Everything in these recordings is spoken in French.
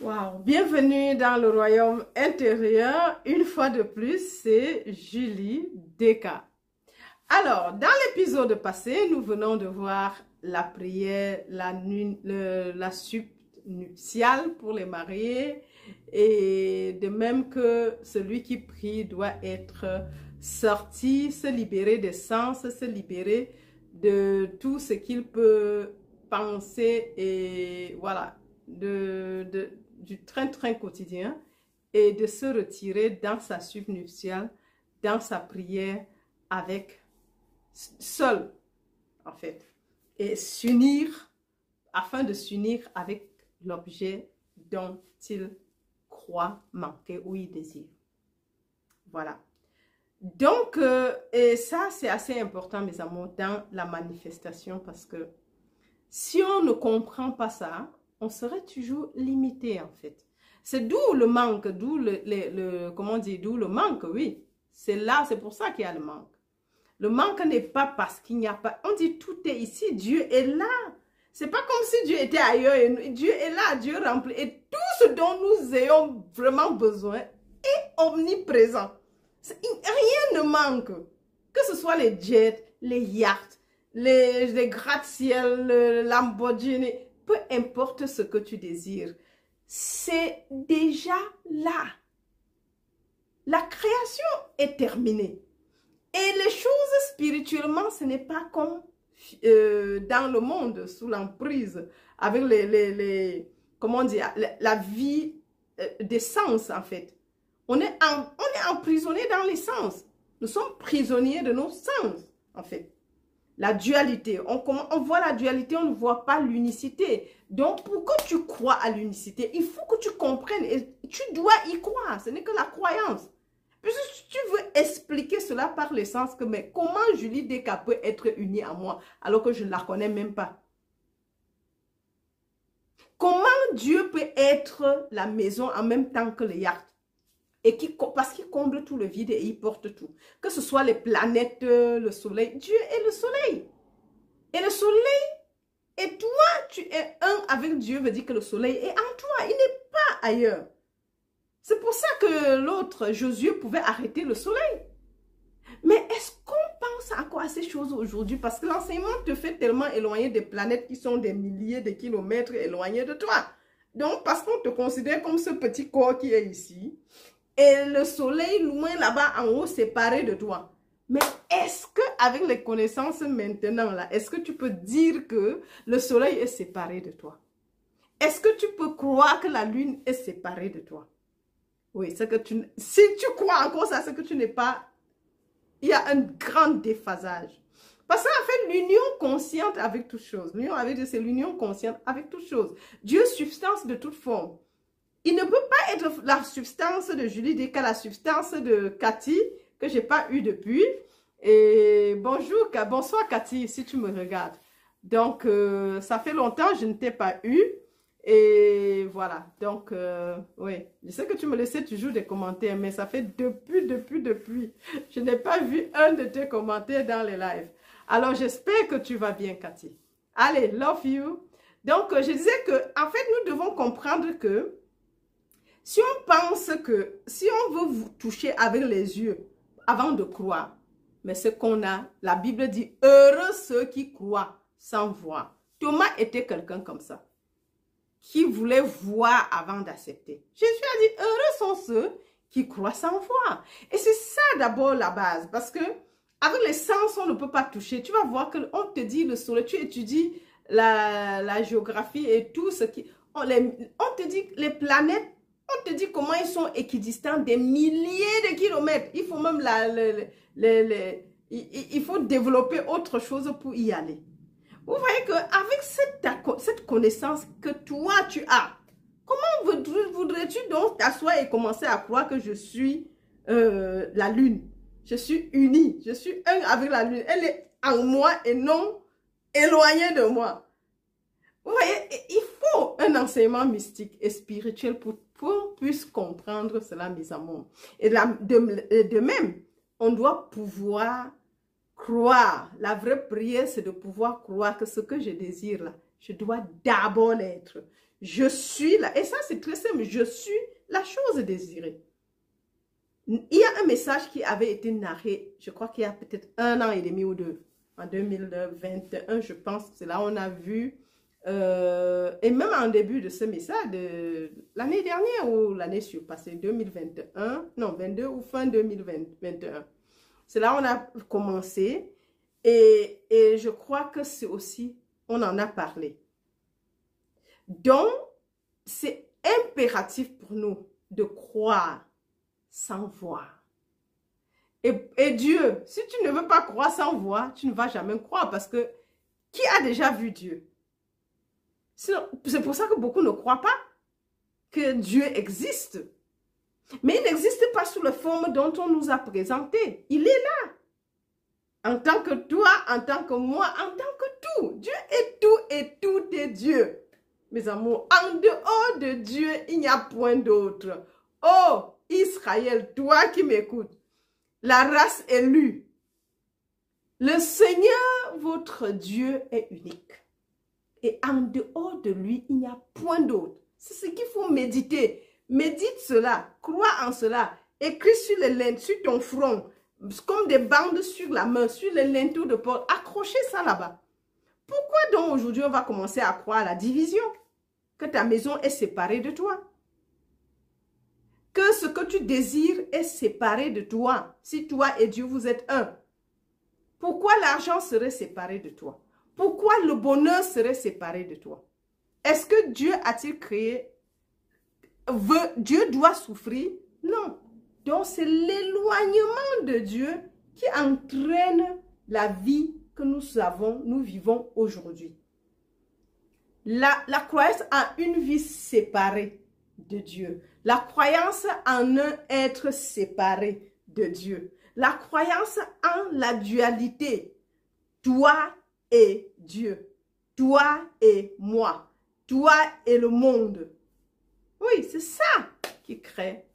Wow, bienvenue dans le royaume intérieur. Une fois de plus, c'est Julie Deka. Alors, dans l'épisode passé, nous venons de voir la prière, la sup nuptiale pour les mariés. Et de même que celui qui prie doit être sorti, se libérer des sens, se libérer de tout ce qu'il peut penser et voilà, du train-train quotidien et de se retirer dans sa sup nuptiale, dans sa prière avec seul en fait, et s'unir afin de s'unir avec l'objet dont il croit manquer ou il désire. Voilà. Donc, et ça c'est assez important mes amours dans la manifestation parce que si on ne comprend pas ça, on serait toujours limité en fait. C'est d'où le manque, d'où comment on dit, d'où le manque, oui. C'est là, c'est pour ça qu'il y a le manque. Le manque n'est pas parce qu'il n'y a pas, on dit tout est ici, Dieu est là. C'est pas comme si Dieu était ailleurs, et Dieu est là, Dieu remplit. Et tout ce dont nous ayons vraiment besoin est omniprésent. Rien ne manque. Que ce soit les jets, les yachts, les gratte-ciel, le Lamborghini, peu importe ce que tu désires, c'est déjà là. La création est terminée. Et les choses spirituellement, ce n'est pas comme dans le monde, sous l'emprise, avec comment dire, la vie des sens en fait. On est emprisonné dans les sens. Nous sommes prisonniers de nos sens en fait. La dualité, on voit la dualité, on ne voit pas l'unicité. Donc, pour que tu crois à l'unicité, il faut que tu comprennes et tu dois y croire. Ce n'est que la croyance. Puisque tu veux expliquer cela par le sens que, mais comment Julie Deka peut être unie à moi alors que je ne la connais même pas? Comment Dieu peut être la maison en même temps que le yacht? Et parce qu'il comble tout le vide et il porte tout. Que ce soit les planètes, le soleil. Dieu est le soleil. Et le soleil, et toi, tu es un avec Dieu, veut dire que le soleil est en toi. Il n'est pas ailleurs. C'est pour ça que l'autre, Josué, pouvait arrêter le soleil. Mais est-ce qu'on pense encore à ces choses aujourd'hui? Parce que l'enseignement te fait tellement éloigner des planètes qui sont des milliers de kilomètres éloignées de toi. Donc, parce qu'on te considère comme ce petit corps qui est ici. Et le soleil loin là-bas en haut séparé de toi. Mais est-ce qu'avec les connaissances maintenant là, est-ce que tu peux dire que le soleil est séparé de toi? Est-ce que tu peux croire que la lune est séparée de toi? Oui, c'est que si tu crois encore ça, c'est que tu n'es pas... Il y a un grand déphasage. Parce qu'en fait, l'union consciente avec toute chose. L'union avec Dieu, c'est l'union consciente avec toute chose. Dieu, substance de toute forme. Il ne peut pas être la substance de Julie Deka, la substance de Cathy, que je n'ai pas eu depuis. Et bonjour, bonsoir Cathy, si tu me regardes. Donc, ça fait longtemps que je ne t'ai pas eu. Et voilà, donc, oui. Je sais que tu me laissais toujours des commentaires, mais ça fait depuis. Je n'ai pas vu un de tes commentaires dans les lives. Alors, j'espère que tu vas bien, Cathy. Allez, love you. Donc, je disais que, en fait, nous devons comprendre que si on pense que, si on veut vous toucher avec les yeux avant de croire, mais ce qu'on a, la Bible dit, heureux ceux qui croient sans voir. Thomas était quelqu'un comme ça, qui voulait voir avant d'accepter. Jésus a dit, heureux sont ceux qui croient sans voir. Et c'est ça d'abord la base, parce que avec les sens, on ne peut pas toucher. Tu vas voir qu'on te dit le soleil, tu étudies la géographie et tout ce qui... On te dit les planètes, on te dit comment ils sont équidistants des milliers de kilomètres. Il faut même il faut développer autre chose pour y aller. Vous voyez qu'avec cette connaissance que toi tu as, comment voudrais-tu donc t'asseoir et commencer à croire que je suis la lune? Je suis unie, je suis un avec la lune. Elle est en moi et non éloignée de moi. Vous voyez, il faut un enseignement mystique et spirituel pour qu'on puisse comprendre cela, mes amours. Et de même, on doit pouvoir croire. La vraie prière, c'est de pouvoir croire que ce que je désire là, je dois d'abord l'être. Je suis là. Et ça, c'est très simple. Je suis la chose désirée. Il y a un message qui avait été narré, je crois qu'il y a peut-être 1 an et demi ou 2, en 2021, je pense. C'est là où on a vu, et même en début de ce message, de l'année dernière ou l'année surpassée, 2021, non, 22 ou fin 2021. C'est là où on a commencé. Et je crois que c'est aussi, on en a parlé. Donc, c'est impératif pour nous de croire sans voir. Et Dieu, si tu ne veux pas croire sans voir, tu ne vas jamais croire parce que qui a déjà vu Dieu? C'est pour ça que beaucoup ne croient pas que Dieu existe. Mais il n'existe pas sous la forme dont on nous a présenté. Il est là. En tant que toi, en tant que moi, en tant que tout. Dieu est tout et tout est Dieu. Mes amours, en dehors de Dieu, il n'y a point d'autre. Oh, Israël, toi qui m'écoutes, la race élue, le Seigneur, votre Dieu, est unique. Et en dehors de lui, il n'y a point d'autre. C'est ce qu'il faut méditer. Médite cela, crois en cela. Écris sur les lèvres, sur ton front, comme des bandes sur la main, sur les linteaux de porte. Accrochez ça là-bas. Pourquoi donc aujourd'hui on va commencer à croire à la division? Que ta maison est séparée de toi. Que ce que tu désires est séparé de toi. Si toi et Dieu vous êtes un. Pourquoi l'argent serait séparé de toi? Pourquoi le bonheur serait séparé de toi? Est-ce que Dieu a-t-il créé? Dieu doit souffrir? Non. Donc c'est l'éloignement de Dieu qui entraîne la vie que nous vivons aujourd'hui. La croyance en une vie séparée de Dieu. La croyance en un être séparé de Dieu. La croyance en la dualité. Toi et Dieu. Toi et moi. Toi et le monde. Oui, c'est ça qui crée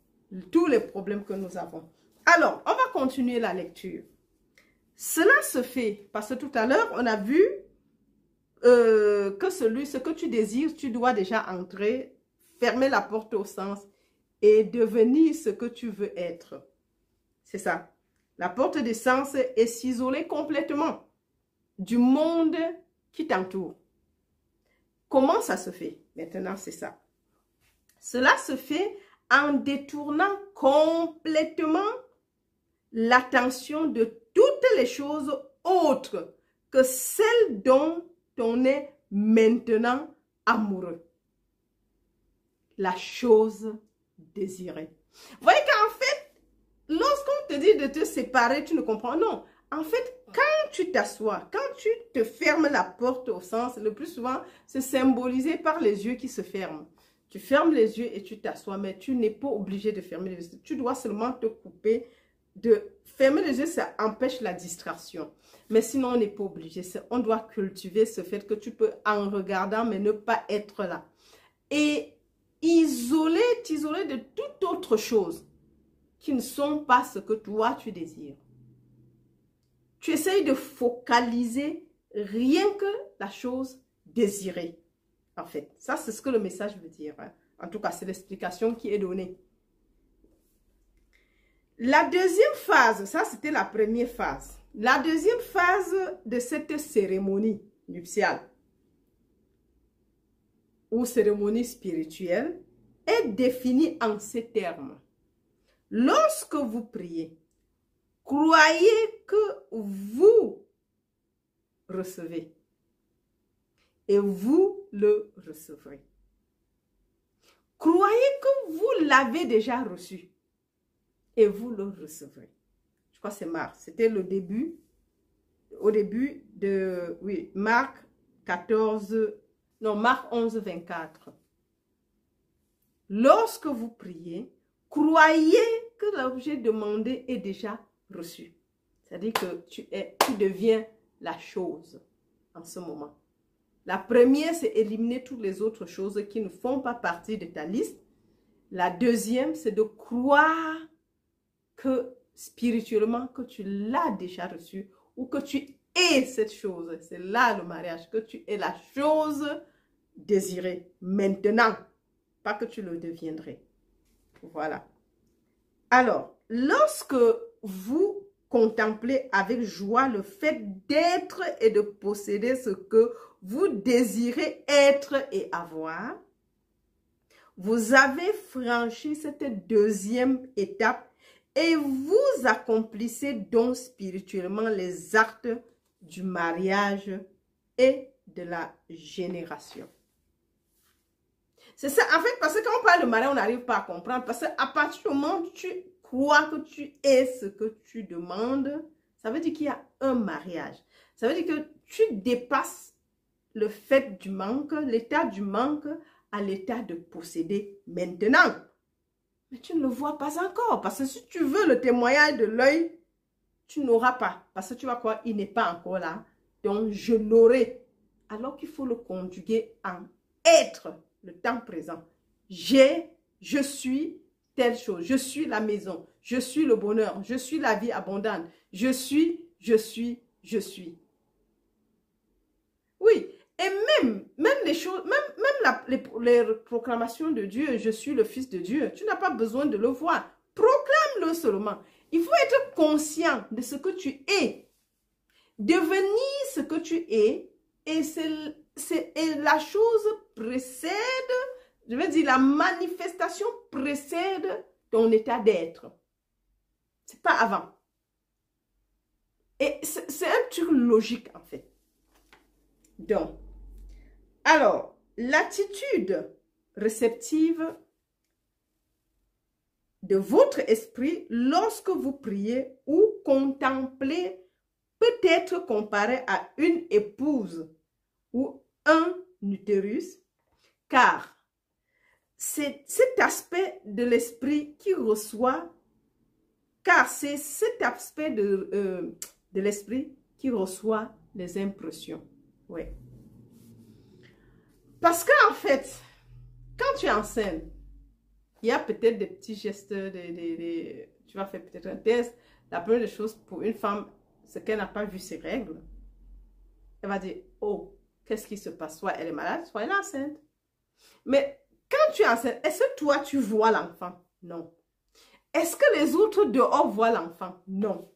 tous les problèmes que nous avons. Alors, on va continuer la lecture. Cela se fait parce que tout à l'heure, on a vu que ce que tu désires, tu dois déjà entrer, fermer la porte au sens et devenir ce que tu veux être. C'est ça. La porte des sens est s'isoler complètement du monde qui t'entoure. Comment ça se fait? Maintenant, c'est ça. Cela se fait en détournant complètement l'attention de toutes les choses autres que celles dont on est maintenant amoureux. La chose désirée. Vous voyez qu'en fait, lorsqu'on te dit de te séparer, tu ne comprends. Non. En fait, quand tu t'assois, quand tu te fermes la porte au sens, le plus souvent, c'est symbolisé par les yeux qui se ferment. Tu fermes les yeux et tu t'assois, mais tu n'es pas obligé de fermer les yeux. Tu dois seulement te couper. De fermer les yeux, ça empêche la distraction. Mais sinon, on n'est pas obligé. On doit cultiver ce fait que tu peux, en regardant, mais ne pas être là. Et t'isoler de toute autre chose qui ne sont pas ce que toi, tu désires. Tu essayes de focaliser rien que la chose désirée. En fait, ça, c'est ce que le message veut dire. Hein. En tout cas, c'est l'explication qui est donnée. La deuxième phase, ça c'était la première phase. La deuxième phase de cette cérémonie nuptiale ou cérémonie spirituelle est définie en ces termes. Lorsque vous priez, croyez que vous recevez et vous le recevrez. Croyez que vous l'avez déjà reçu. Et vous le recevrez. Je crois que c'est Marc. C'était le début. Au début de... Oui, Marc 14... Non, Marc 11, 24. Lorsque vous priez, croyez que l'objet demandé est déjà reçu. C'est-à-dire que tu deviens la chose en ce moment. La première, c'est éliminer toutes les autres choses qui ne font pas partie de ta liste. La deuxième, c'est de croire que spirituellement, que tu l'as déjà reçu ou que tu es cette chose. C'est là le mariage, que tu es la chose désirer maintenant, pas que tu le deviendrais. Voilà. Alors, lorsque vous contemplez avec joie le fait d'être et de posséder ce que vous désirez être et avoir, vous avez franchi cette deuxième étape et vous accomplissez donc spirituellement les actes du mariage et de la génération. C'est ça, en fait, parce que quand on parle de mariage, on n'arrive pas à comprendre. Parce qu'à partir du moment où tu crois que tu es ce que tu demandes, ça veut dire qu'il y a un mariage. Ça veut dire que tu dépasses le fait du manque, l'état du manque, à l'état de posséder maintenant. Mais tu ne le vois pas encore. Parce que si tu veux le témoignage de l'œil, tu n'auras pas. Parce que tu vas croire, il n'est pas encore là. Donc, je l'aurai. Alors qu'il faut le conjuguer en être, le temps présent. J'ai, je suis telle chose. Je suis la maison. Je suis le bonheur. Je suis la vie abondante. Je suis. Oui. Et même les choses, les proclamations de Dieu, je suis le Fils de Dieu, tu n'as pas besoin de le voir. Proclame-le seulement. Il faut être conscient de ce que tu es. Devenir ce que tu es, et la chose précède, je veux dire, la manifestation précède ton état d'être. C'est pas avant. Et c'est un truc logique, en fait. Donc, alors, l'attitude réceptive de votre esprit lorsque vous priez ou contemplez peut être comparé à une épouse ou un utérus, car c'est cet aspect de l'esprit qui reçoit, l'esprit qui reçoit les impressions. Oui. Parce qu'en fait, quand tu es enceinte, il y a peut-être des petits gestes, tu vas faire peut-être un test. La première des choses pour une femme, c'est qu'elle n'a pas vu ses règles. Elle va dire, oh, qu'est-ce qui se passe? Soit elle est malade, soit elle est enceinte. Mais quand tu es enceinte, est-ce que toi, tu vois l'enfant? Non. Est-ce que les autres dehors voient l'enfant? Non.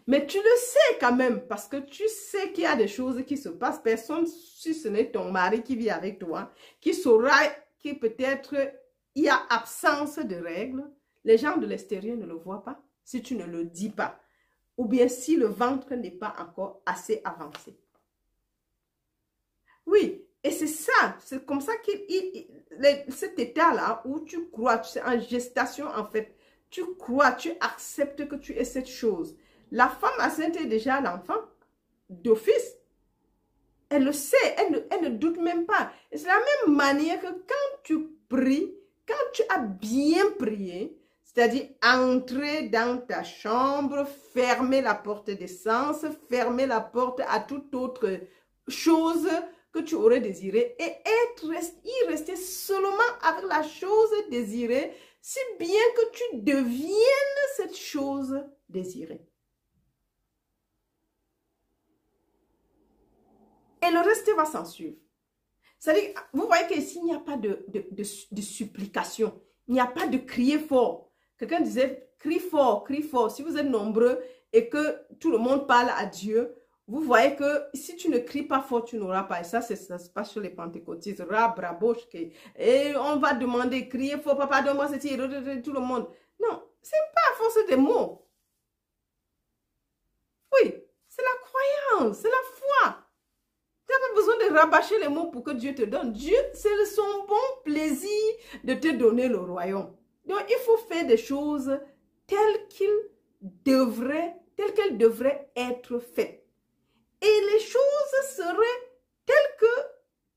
Mais tu le sais quand même, parce que tu sais qu'il y a des choses qui se passent. Personne, si ce n'est ton mari qui vit avec toi, qui saura que peut-être il y a absence de règles. Les gens de l'extérieur ne le voient pas si tu ne le dis pas. Ou bien si le ventre n'est pas encore assez avancé. Oui, et c'est ça, c'est comme ça cet état-là où tu crois, tu es en gestation en fait, tu crois, tu acceptes que tu es cette chose. La femme enceinte est déjà l'enfant d'office. Elle le sait, elle ne doute même pas. Et c'est la même manière que quand tu pries, quand tu as bien prié, c'est-à-dire entrer dans ta chambre, fermer la porte d'essence, fermer la porte à toute autre chose que tu aurais désiré et y rester seulement avec la chose désirée, si bien que tu deviennes cette chose désirée. Et le reste va s'en suivre. C'est-à-dire, vous voyez qu'ici, il n'y a pas de supplication. Il n'y a pas de crier fort. Quelqu'un disait, crie fort, crie fort. Si vous êtes nombreux et que tout le monde parle à Dieu, vous voyez que si tu ne cries pas fort, tu n'auras pas. Et ça se passe sur les pentecôtistes. Et on va demander, crier fort, papa, donne-moi cette tout le monde. Non, ce n'est pas à force des mots. Oui, c'est la croyance, c'est la foi. Tu n'as pas besoin de rabâcher les mots pour que Dieu te donne. Dieu, c'est son bon plaisir de te donner le royaume. Donc, il faut faire des choses telles qu'elles devraient être faites. Et les choses seraient telles que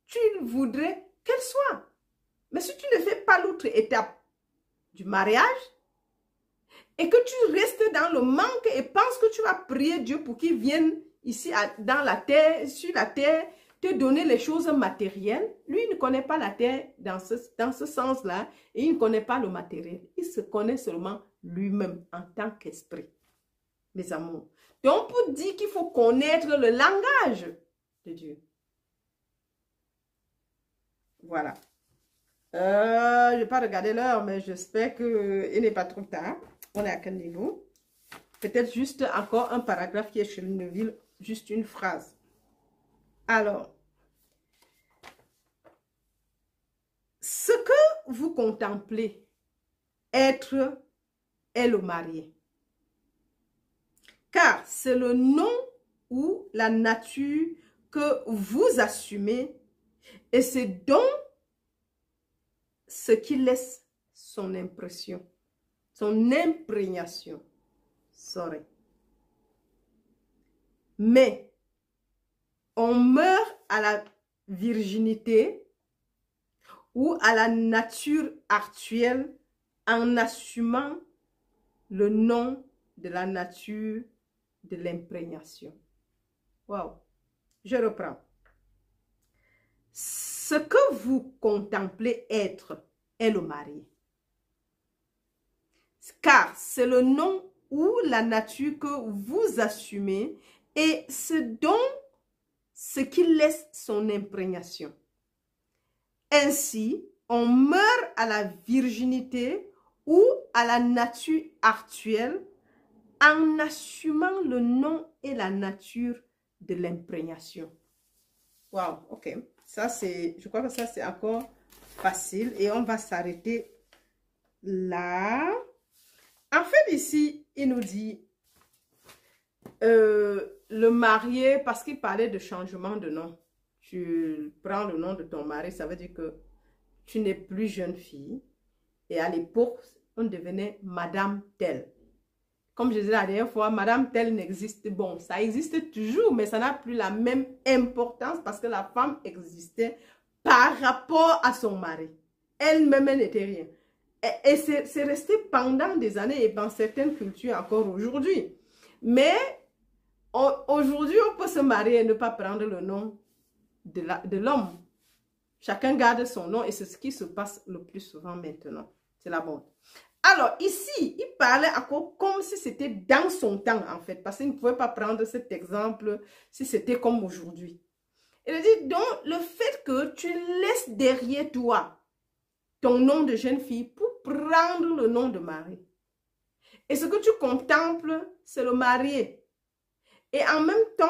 tu voudrais qu'elles soient. Mais si tu ne fais pas l'autre étape du mariage et que tu restes dans le manque et penses que tu vas prier Dieu pour qu'il vienne ici dans la terre, sur la terre, te donner les choses matérielles. Lui, il ne connaît pas la terre dans ce sens-là et il ne connaît pas le matériel. Il se connaît seulement lui-même en tant qu'esprit. Mes amours. Donc, on peut dire qu'il faut connaître le langage de Dieu. Voilà. Je ne vais pas regarder l'heure, mais j'espère qu'il n'est pas trop tard. On est à quel niveau? Peut-être juste encore un paragraphe qui est chez Neville, juste une phrase. Alors, ce que vous contemplez être est le marié. Car c'est le nom ou la nature que vous assumez et c'est donc ce qui laisse son impression, son imprégnation. Sorry. Mais on meurt à la virginité ou à la nature actuelle en assumant le nom de la nature de l'imprégnation. Wow. Je reprends. Ce que vous contemplez être est le marié. Car c'est le nom ou la nature que vous assumez et c'est donc ce qui laisse son imprégnation. Ainsi, on meurt à la virginité ou à la nature actuelle en assumant le nom et la nature de l'imprégnation. Wow, ok. Ça, je crois que ça, c'est encore facile et on va s'arrêter là. En fait, ici, il nous dit le marié, parce qu'il parlait de changement de nom. Tu prends le nom de ton mari, ça veut dire que tu n'es plus jeune fille. Et à l'époque, on devenait Madame telle. Comme je disais la dernière fois, Madame telle n'existe, bon, ça existe toujours, mais ça n'a plus la même importance parce que la femme existait par rapport à son mari. Elle-même, elle n'était rien. Et c'est resté pendant des années et dans certaines cultures encore aujourd'hui. Mais aujourd'hui, on peut se marier et ne pas prendre le nom de l'homme. Chacun garde son nom et c'est ce qui se passe le plus souvent maintenant. C'est la bonne. Alors ici, il parlait encore comme si c'était dans son temps en fait. Parce qu'il ne pouvait pas prendre cet exemple si c'était comme aujourd'hui. Il dit donc le fait que tu laisses derrière toi ton nom de jeune fille pour prendre le nom de mari. Et ce que tu contemples, c'est le marié. Et en même temps,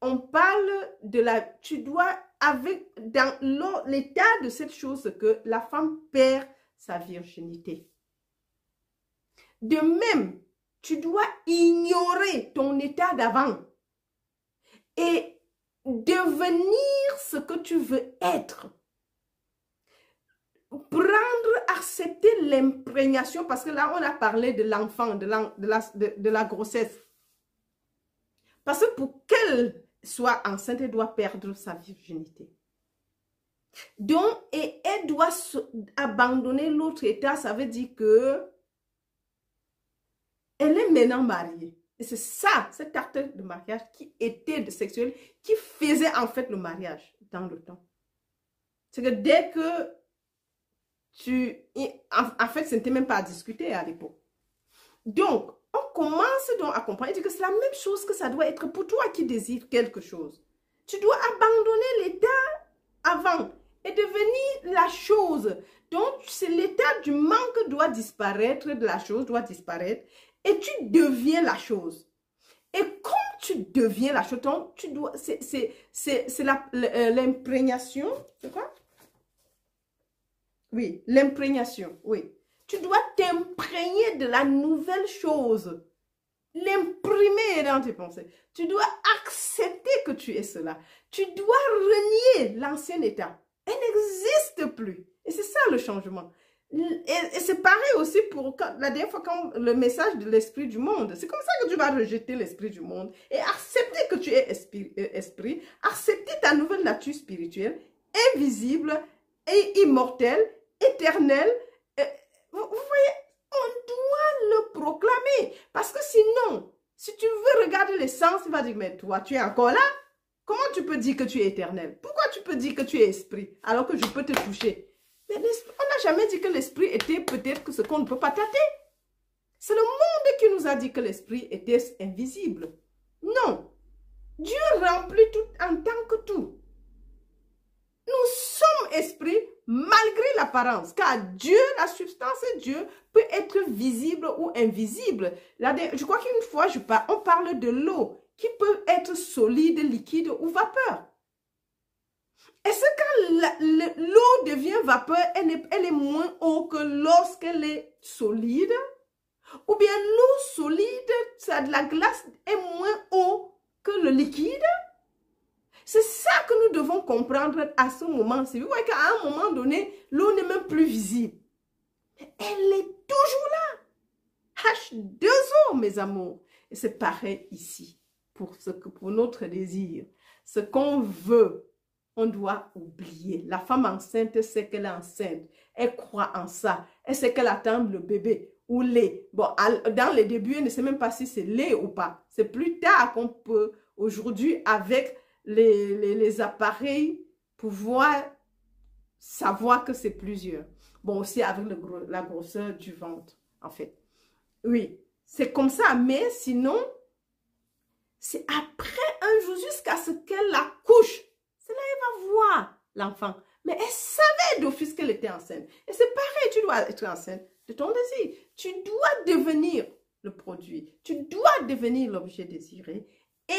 on parle de la... Tu dois, dans l'état de cette chose, que la femme perd sa virginité. De même, tu dois ignorer ton état d'avant et devenir ce que tu veux être. Prendre, accepter l'imprégnation, parce que là, on a parlé de l'enfant, de la grossesse. Parce que pour qu'elle soit enceinte, elle doit perdre sa virginité. Donc, et elle doit abandonner l'autre état, ça veut dire que elle est maintenant mariée. Et c'est ça, cet acte de mariage qui était sexuel, qui faisait en fait le mariage dans le temps. C'est que dès que en fait, ce n'était même pas à discuter à l'époque. Donc, on commence donc à comprendre que c'est la même chose que ça doit être pour toi qui désires quelque chose. Tu dois abandonner l'état avant et devenir la chose. Donc, c'est l'état du manque doit disparaître, de la chose doit disparaître et tu deviens la chose. Et comme tu deviens la chose, tu dois, c'est l'imprégnation, c'est quoi? Oui, l'imprégnation, oui. Tu dois t'imprégner de la nouvelle chose. L'imprimer dans tes pensées. Tu dois accepter que tu es cela. Tu dois renier l'ancien état. Elle n'existe plus. Et c'est ça le changement. Et c'est pareil aussi pour la dernière fois quand le message de l'esprit du monde. C'est comme ça que tu vas rejeter l'esprit du monde et accepter que tu es esprit, accepter ta nouvelle nature spirituelle, invisible et immortelle, éternelle. Vous voyez, on doit le proclamer. Parce que sinon, si tu veux regarder l'essence, il va dire, mais toi, tu es encore là? Comment tu peux dire que tu es éternel? Pourquoi tu peux dire que tu es esprit alors que je peux te toucher? Mais on n'a jamais dit que l'esprit était peut-être ce qu'on ne peut pas tâter. C'est le monde qui nous a dit que l'esprit était invisible. Non. Dieu remplit tout en tant que tout. Nous sommes esprit malgré l'apparence, car Dieu, la substance de Dieu, peut être visible ou invisible. Je crois qu'une fois, on parle de l'eau, qui peut être solide, liquide ou vapeur. Est-ce que l'eau devient vapeur, elle est moins eau que lorsqu'elle est solide? Ou bien l'eau solide, ça de la glace, est moins eau que le liquide? C'est ça que nous devons comprendre à ce moment-ci. Vous voyez qu'à un moment donné, l'eau n'est même plus visible. Mais elle est toujours là. H2O, mes amours. Et c'est pareil ici, pour notre désir. Ce qu'on veut, on doit oublier. La femme enceinte sait qu'elle est enceinte. Elle croit en ça. Elle sait qu'elle attend le bébé ou lait. Bon, dans les débuts, elle ne sait même pas si c'est lait ou pas. C'est plus tard qu'on peut, aujourd'hui, avec les appareils, pouvoir savoir que c'est plusieurs. Bon, aussi avec la grosseur du ventre, en fait. Oui, c'est comme ça. Mais sinon, c'est après un jour, jusqu'à ce qu'elle accouche. C'est là qu'elle va voir l'enfant. Mais elle savait d'office qu'elle était enceinte. Et c'est pareil, tu dois être enceinte de ton désir. Tu dois devenir le produit. Tu dois devenir l'objet désiré. Et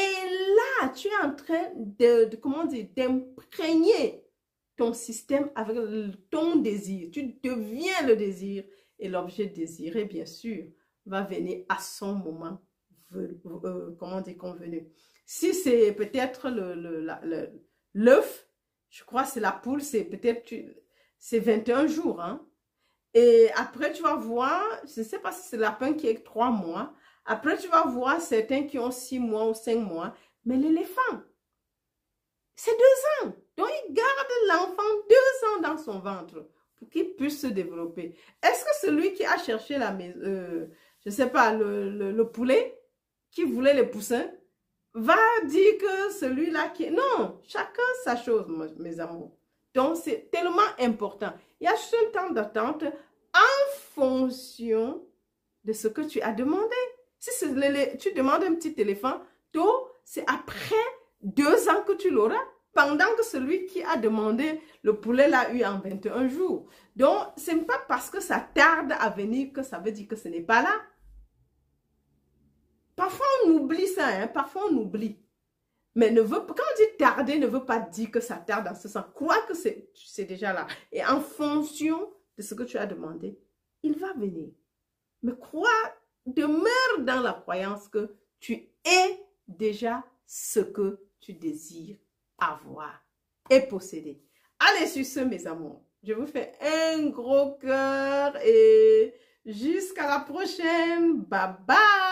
là, tu es en train comment dire, d'imprégner ton système avec ton désir. Tu deviens le désir. Et l'objet désiré, bien sûr, va venir à son moment, comment dire, convenu. Si c'est peut-être l'œuf, je crois que c'est la poule, c'est peut-être, c'est 21 jours. Hein? Et après, tu vas voir, je ne sais pas si c'est le lapin qui est 3 mois. Après, tu vas voir certains qui ont 6 mois ou 5 mois. Mais l'éléphant, c'est 2 ans. Donc, il garde l'enfant 2 ans dans son ventre pour qu'il puisse se développer. Est-ce que celui qui a cherché je ne sais pas, le poulet, qui voulait les poussins, va dire que celui-là qui... Non, chacun sa chose, mes amours. Donc, c'est tellement important. Il y a juste un temps d'attente en fonction de ce que tu as demandé. Si tu demandes un petit éléphant, c'est après 2 ans que tu l'auras, pendant que celui qui a demandé le poulet l'a eu en 21 jours. Donc, ce n'est pas parce que ça tarde à venir que ça veut dire que ce n'est pas là. Parfois, on oublie ça, hein? Parfois, on oublie. Mais quand on dit tarder, ne veut pas dire que ça tarde dans ce sens. Crois que c'est déjà là. Et en fonction de ce que tu as demandé, il va venir. Mais demeure dans la croyance que tu es déjà ce que tu désires avoir et posséder. Allez, sur ce, mes amours, je vous fais un gros cœur et jusqu'à la prochaine. Bye bye.